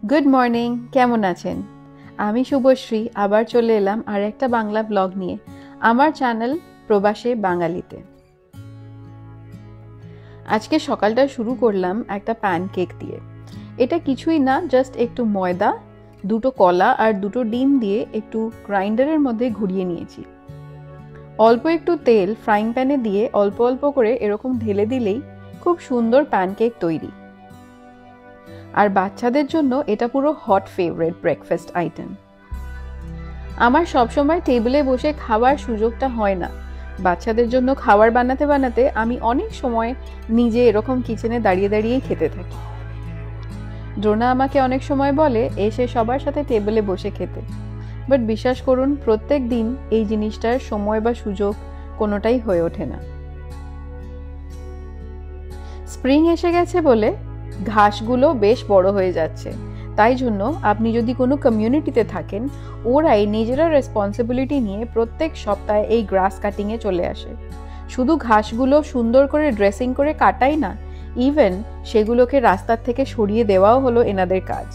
Good morning, কেমন আছেন? আমি শুভশ্রী আবার চলে এলাম আর একটা বাংলা ব্লগ নিয়ে আমার চ্যানেল প্রবাসে বাঙালিতে। আজকে সকালটা শুরু করলাম একটা প্যানকেক দিয়ে। এটা কিছুই না, জাস্ট একটু ময়দা, দুটো কলা আর দুটো ডিম দিয়ে একটু গ্রাইন্ডারের মধ্যে ঘুরিয়ে নিয়েছি। অল্প একটু তেল ফ্রাইং প্যানে দিয়ে অল্প অল্প করে এরকম ঢেলে দিলেই খুব সুন্দর প্যানকেক তৈরি। আর বাচ্চাদের জন্য এটা পুরো হট ফেভারিট ব্রেকফাস্ট আইটেম। আমার সবসময় টেবিলে বসে খাওয়ার সুযোগটা হয় না। বাচ্চাদের জন্য খাবার বানাতে বানাতে আমি অনেক সময় নিজে এরকম কিচেনে দাঁড়িয়ে দাঁড়িয়েই খেতে থাকি। ড্রোনা আমাকে অনেক সময় বলে এসে সবার সাথে টেবিলে বসে খেতে, বাট বিশ্বাস করুন প্রত্যেক দিন এই জিনিসটার সময় বা সুযোগ কোনোটাই হয়ে ওঠে না। স্প্রিং এসে গেছে বলে ঘাসগুলো বেশ বড় হয়ে যাচ্ছে, তাই জন্য আপনি যদি কোনো কমিউনিটিতে থাকেন, ওরাই নিজেরা রেসপন্সিবিলিটি নিয়ে প্রত্যেক সপ্তাহে এই গ্রাস কাটিংয়ে চলে আসে। শুধু ঘাসগুলো সুন্দর করে ড্রেসিং করে কাটাই না, ইভেন সেগুলোকে রাস্তার থেকে সরিয়ে দেওয়াও হলো এনাদের কাজ।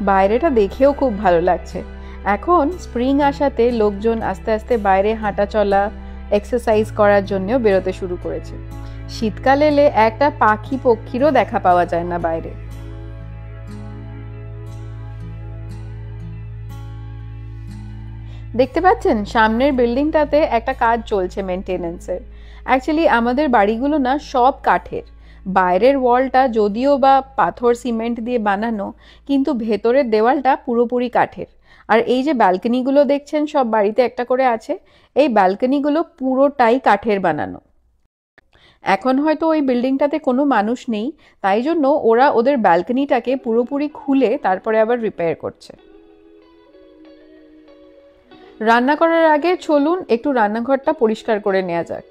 বাইরেটা দেখেও খুব ভালো লাগছে। এখন স্প্রিং আসাতে লোকজন আস্তে আস্তে বাইরে হাঁটা চলা, এক্সারসাইজ করার জন্য বেরোতে শুরু করেছে। শীতকাল এলে একটা পাখি পক্ষীরও দেখা পাওয়া যায় না বাইরে। দেখতে পাচ্ছেন সামনের বিল্ডিংটাতে একটা কাজ চলছে মেইনটেনেন্সের। অ্যাকচুয়ালি আমাদের বাড়িগুলো না সব কাঠের। বাইরের ওয়ালটা যদিও বা পাথর সিমেন্ট দিয়ে বানানো, কিন্তু ভেতরের দেওয়ালটা পুরোপুরি কাঠের। আর এই যে ব্যালকনিগুলো দেখছেন সব বাড়িতে একটা করে আছে, এই ব্যালকনিগুলো পুরোটাই কাঠের বানানো। এখন হয়তো ওই বিল্ডিংটাতে কোনো মানুষ নেই, তাই জন্য ওরা ওদের ব্যালকনিটাকে পুরোপুরি খুলে তারপরে আবার রিপেয়ার করছে। রান্না করার আগে চলুন একটু রান্নাঘরটা পরিষ্কার করে নেওয়া যাক।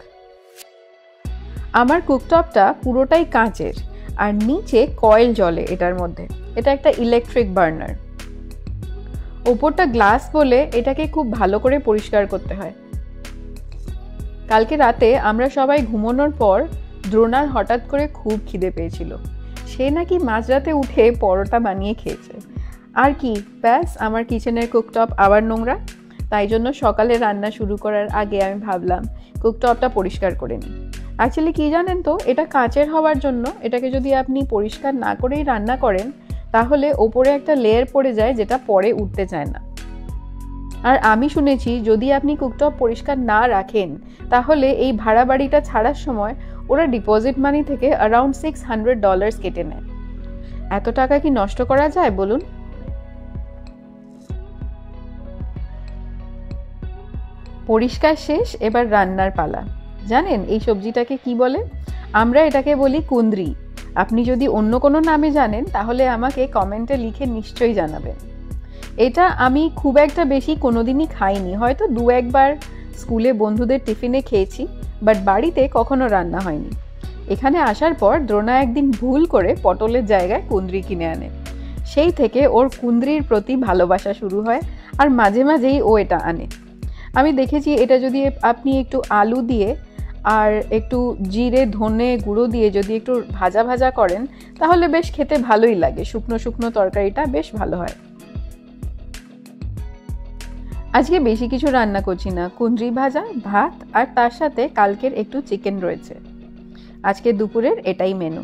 আমার কুকটপটা পুরোটাই কাঁচের আর নিচে কয়েল জ্বলে এটার মধ্যে। এটা একটা ইলেকট্রিক বার্নার। ওপরটা গ্লাস বলে এটাকে খুব ভালো করে পরিষ্কার করতে হয়। কালকে রাতে আমরা সবাই ঘুমানোর পর দ্রোনার হঠাৎ করে খুব খিদে পেয়েছিল। সে নাকি মাঝরাতে উঠে পরোটা বানিয়ে খেয়েছে। আর কি, ব্যাস আমার কিচেনের কুকটপ আবার নোংরা। তাই জন্য সকালে রান্না শুরু করার আগে আমি ভাবলাম কুকটপটা পরিষ্কার করে নিই। অ্যাকচুয়ালি কি জানেন তো, এটা কাঁচের হওয়ার জন্য এটাকে যদি আপনি পরিষ্কার না করেই রান্না করেন, তাহলে ওপরে একটা লেয়ার পড়ে যায় যেটা পরে উঠতে চায় না। আর আমি শুনেছি যদি আপনি কুকটপ পরিষ্কার না রাখেন, তাহলে এই ভাড়া বাড়িটা ছাড়ার সময় ওরা ডিপোজিট মানি থেকে অ্যারাউন্ড $600 কেটে নেয়। এত টাকা কি নষ্ট করা যায় বলুন? পরিষ্কার শেষ, এবার রান্নার পালা। জানেন এই সবজিটাকে কি বলে? আমরা এটাকে বলি কুন্দ্রি। আপনি যদি অন্য কোনো নামে জানেন তাহলে আমাকে কমেন্টে লিখে নিশ্চয়ই জানাবেন। এটা আমি খুব একটা বেশি কোনোদিনই খাইনি, হয়তো দু একবার স্কুলে বন্ধুদের টিফিনে খেয়েছি, বাট বাড়িতে কখনো রান্না হয়নি। এখানে আসার পর দ্রোনা একদিন ভুল করে পটলের জায়গায় কুন্দ্রি কিনে আনে। সেই থেকে ওর কুন্দ্রির প্রতি ভালোবাসা শুরু হয়, আর মাঝে মাঝেই ও এটা আনে। আমি দেখেছি এটা যদি আপনি একটু আলু দিয়ে আর একটু জিরে ধনে গুঁড়ো দিয়ে যদি একটু ভাজা ভাজা করেন, তাহলে বেশ খেতে ভালোই লাগে। শুকনো শুকনো তরকারিটা বেশ ভালো হয়। আজকে বেশি কিছু রান্না করছি না, কুন্দ্রি ভাজা, ভাত আর তার সাথে কালকের একটু চিকেন রয়েছে। আজকে দুপুরের এটাই মেনু।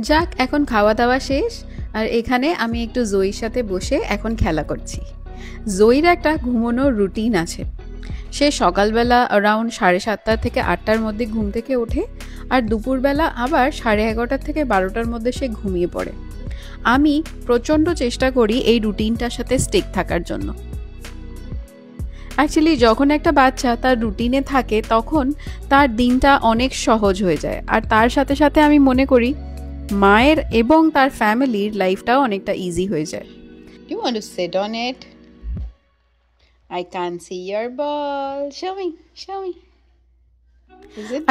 যাক, এখন খাওয়া দাওয়া শেষ, আর এখানে আমি একটু জয়ীর সাথে বসে এখন খেলা করছি। জয়ীর একটা ঘুমানোর রুটিন আছে। সে সকালবেলা অ্যারাউন্ড 7:30 থেকে 8টার মধ্যে ঘুম থেকে ওঠে, আর দুপুরবেলা আবার 11:30 থেকে 12টার মধ্যে সে ঘুমিয়ে পড়ে। আমি প্রচণ্ড চেষ্টা করি এই রুটিনটার সাথে স্টিক থাকার জন্য। অ্যাকচুয়ালি যখন একটা বাচ্চা তার রুটিনে থাকে তখন তার দিনটা অনেক সহজ হয়ে যায়, আর তার সাথে সাথে আমি মনে করি মায়ের এবং তার ফ্যামিলির লাইফটাও অনেকটা ইজি হয়ে যায়। You want to sit on it? I can't see your ball. Show me.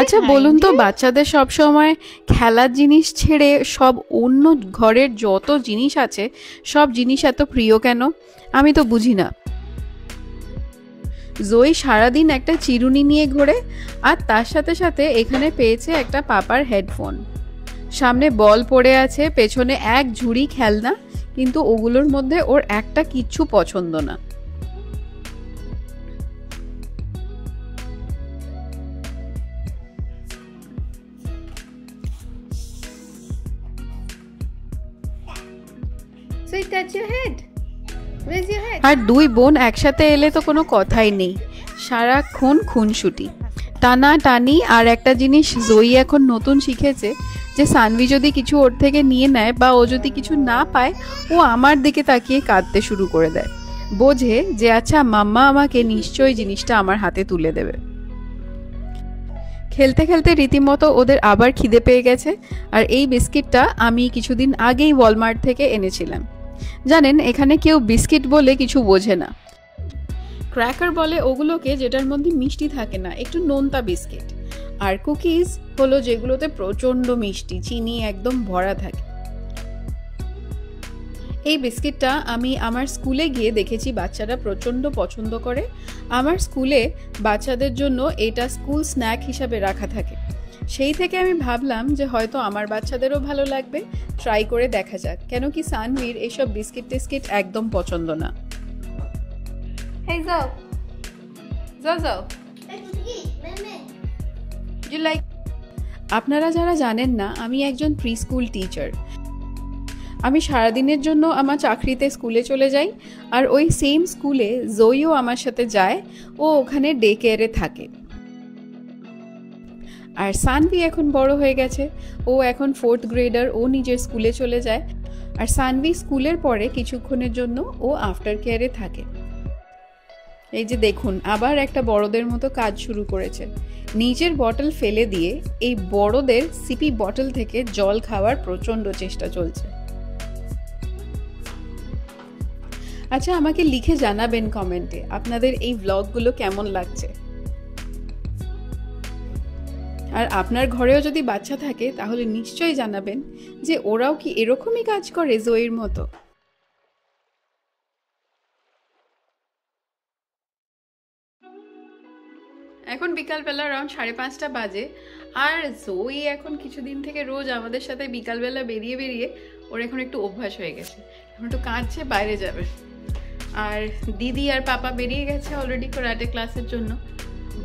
আচ্ছা বলুন তো, বাচ্চাদের সব সময় খেলার জিনিস ছেড়ে সব অন্য ঘরের যত জিনিস আছে সব জিনিস এত প্রিয় কেন? আমি তো বুঝি না। জয়ী সারাদিন একটা চিরুনি নিয়ে ঘোরে, আর তার সাথে সাথে এখানে পেয়েছে একটা পাপার হেডফোন। সামনে বল পড়ে আছে, পেছনে এক ঝুড়ি খেলনা, কিন্তু ওগুলোর মধ্যে ওর একটা কিচ্ছু পছন্দ না। আর দুই বোন একসাথে এলে তো কোনো কথাই নেই, সারাক্ষণ খুনসুটি, টানা টানি। আর একটা জিনিস জয়ী এখন নতুন শিখেছে, যে সানভি যদি কিছু ওর থেকে নিয়ে নেয় বা ও যদি কিছু না পায়, ও আমার দিকে তাকিয়ে কাঁদতে শুরু করে দেয়। বোঝে যে আচ্ছা মাম্মা আমাকে নিশ্চয়ই জিনিসটা আমার হাতে তুলে দেবে। খেলতে খেলতে রীতিমতো ওদের আবার খিদে পেয়ে গেছে। আর এই বিস্কিটটা আমি কিছুদিন আগেই ওয়ালমার্ট থেকে এনেছিলাম। জানেন, এখানে কেউ বিস্কিট বলে কিছু বোঝে না, ক্র্যাকার বলে ওগুলোকে যেটার মধ্যে মিষ্টি থাকে না, একটু নোনতা বিস্কিট। আর কুকিজ হলো যেগুলোতে প্রচণ্ড মিষ্টি, চিনি একদম ভরা থাকে। এই বিস্কিটটা আমি আমার স্কুলে গিয়ে দেখেছি বাচ্চারা প্রচণ্ড পছন্দ করে। আমার স্কুলে বাচ্চাদের জন্য এটা স্কুল স্ন্যাক হিসাবে রাখা থাকে। সেই থেকে আমি ভাবলাম যে হয়তো আমার বাচ্চাদেরও ভালো লাগবে, ট্রাই করে দেখা যাক। কেন কি সানভির এইসব বিস্কিট টিস্কিট একদম পছন্দ না। আপনারা যারা জানেন না, আমি একজন প্রি স্কুল টিচার। আমি সারাদিনের জন্য আমার চাকরিতে স্কুলে চলে যাই, আর ওই সেম স্কুলে জয়ীও আমার সাথে যায়, ও ওখানে ডে কেয়ারে থাকে। আর সানভি এখন বড় হয়ে গেছে, ও এখন 4th গ্রেডার, ও নিজের স্কুলে চলে যায়। আর সানভি স্কুলের পরে কিছুক্ষণের জন্য ও আফটার কেয়ারে থাকে। এই যে দেখুন, আবার একটা বড়দের মতো কাজ শুরু করেছে। নিজের বটল ফেলে দিয়ে এই বড়দের সিপি বটল থেকে জল খাওয়ার প্রচণ্ড চেষ্টা চলছে। আচ্ছা, আমাকে লিখে জানাবেন কমেন্টে আপনাদের এই ব্লগগুলো কেমন লাগছে। আর আপনার ঘরেও যদি বাচ্চা থাকে তাহলে নিশ্চয়ই জানাবেন যে ওরাও কি এরকমই কাজ করে জয়ীর মতো। এখন বিকালবেলা রাউন্ড 5:30 বাজে, আর জয়ী এখন কিছুদিন থেকে রোজ আমাদের সাথে বিকালবেলা বেরিয়ে বেরিয়ে ওর এখন একটু অভ্যাস হয়ে গেছে। এখন একটু কাঁদছে, বাইরে যাবে। আর দিদি আর পাপা বেরিয়ে গেছে অলরেডি করাটে ক্লাসের জন্য।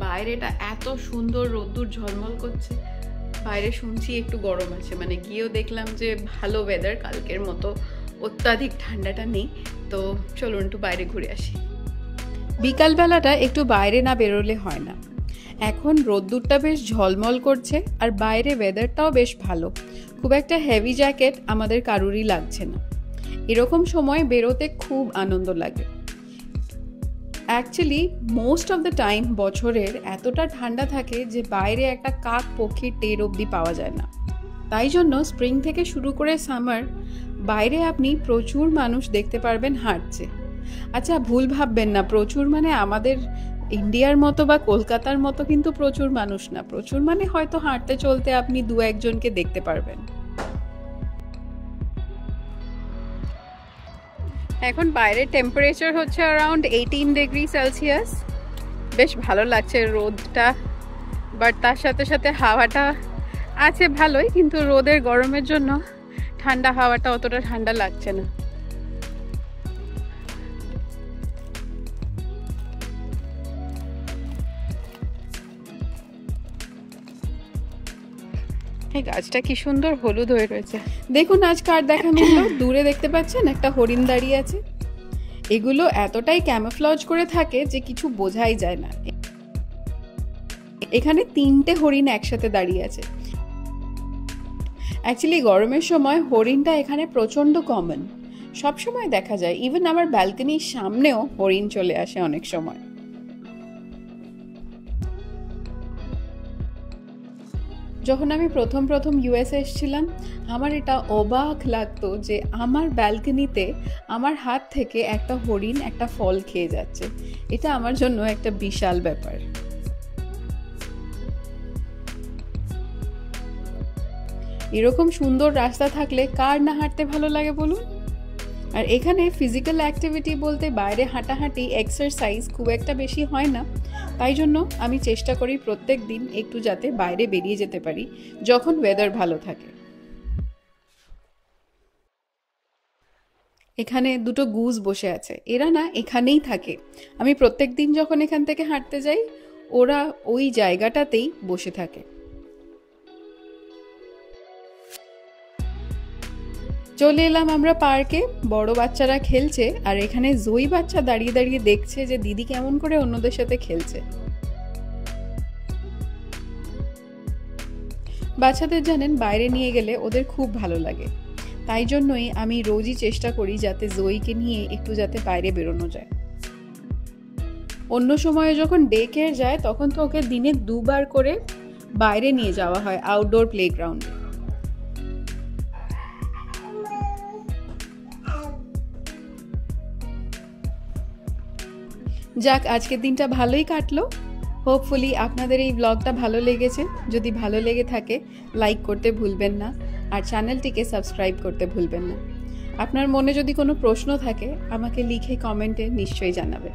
বাইরেটা এত সুন্দর, রোদ্দুর ঝলমল করছে। বাইরে শুনছি একটু গরম আছে, মানে গিয়েও দেখলাম যে ভালো ওয়েদার, কালকের মতো অত্যাধিক ঠান্ডাটা নেই। তো চলুন একটু বাইরে ঘুরে আসি। বিকালবেলাটা একটু বাইরে না বেরোলে হয় না। এখন রোদ্দুরটা বেশ ঝলমল করছে, আর বাইরে ওয়েদারটাও বেশ ভালো, খুব একটা হেভি জ্যাকেট আমাদের কারুরই লাগছে না। এরকম সময় বেরোতে খুব আনন্দ লাগে। Actually most of the time বছরের এতটা ঠান্ডা থাকে যে বাইরে একটা কাক পক্ষীর টের অবধি পাওয়া যায় না। তাই জন্য স্প্রিং থেকে শুরু করে সামার, বাইরে আপনি প্রচুর মানুষ দেখতে পারবেন হাঁটছে। আচ্ছা, ভুল ভাববেন না, প্রচুর মানে আমাদের ইন্ডিয়ার মতো বা কলকাতার মতো কিন্তু প্রচুর মানুষ না। প্রচুর মানে হয়তো হাঁটতে চলতে আপনি 2-1 জনকে দেখতে পারবেন। এখন বাইরের টেম্পারেচার হচ্ছে অ্যারাউন্ড 18 ডিগ্রি সেলসিয়াস। বেশ ভালো লাগছে রোদটা, বাট তার সাথে সাথে হাওয়াটা আছে ভালোই, কিন্তু রোদের গরমের জন্য ঠান্ডা হাওয়াটা অতটা ঠান্ডা লাগছে না। এই গাছটা কি সুন্দর হলুদ হয়ে রয়েছে। দেখুন আজ কার দেখা মিলল, দূরে দেখতে পাচ্ছেন একটা হরিণ দাঁড়িয়ে আছে। এগুলো এতটাই ক্যামোফ্লজ করে থাকে যে কিছু বোঝাই যায় না। এখানে 3টে হরিণ একসাথে দাঁড়িয়ে আছে। অ্যাকচুয়ালি গরমের সময় হরিণটা এখানে প্রচণ্ড কমন, সবসময় দেখা যায়। ইভেন আমার ব্যালকনির সামনেও হরিণ চলে আসে অনেক সময়। যখন আমি প্রথম ইউএসএ এসেছিলাম, আমার এটা অবাক লাগতো যে আমার ব্যালকনিতে আমার হাত থেকে একটা হরিণ একটা ফল খেয়ে যাচ্ছে। এটা আমার জন্য একটা বিশাল ব্যাপার। এরকম সুন্দর রাস্তা থাকলে কার না হাঁটতে ভালো লাগে বলুন। আর এখানে ফিজিক্যাল অ্যাক্টিভিটি বলতে বাইরে হাঁটাহাঁটি, এক্সারসাইজ খুব একটা বেশি হয় না, তাই জন্য আমি চেষ্টা করি প্রত্যেক দিন একটু যাতে বাইরে বেরিয়ে যেতে পারি যখন ওয়েদার ভালো থাকে। এখানে দুটো গুজ বসে আছে, এরা না এখানেই থাকে। আমি প্রত্যেক দিন যখন এখান থেকে হাঁটতে যাই ওরা ওই জায়গাটাতেই বসে থাকে। চলে এলাম আমরা পার্কে, বড় বাচ্চারা খেলছে আর এখানে জয়ী বাচ্চা দাঁড়িয়ে দাঁড়িয়ে দেখছে যে দিদি কেমন করে অন্যদের সাথে খেলছে। বাচ্চাদের জানেন বাইরে নিয়ে গেলে ওদের খুব ভালো লাগে, তাই জন্যই আমি রোজই চেষ্টা করি যাতে জয়ীকে নিয়ে একটু যাতে বাইরে বেরোনো যায়। অন্য সময়ে যখন ডে কেয়ার যায় তখন তো ওকে দিনে 2 বার করে বাইরে নিয়ে যাওয়া হয় আউটডোর প্লেগ্রাউন্ডে। যাক, আজকের দিনটা ভালোই কাটলো। হোপফুলি আপনাদের এই ব্লগটা ভালো লেগেছে। যদি ভালো লেগে থাকে লাইক করতে ভুলবেন না আর চ্যানেলটিকে সাবস্ক্রাইব করতে ভুলবেন না। আপনার মনে যদি কোনো প্রশ্ন থাকে আমাকে লিখে কমেন্টে নিশ্চয়ই জানাবেন।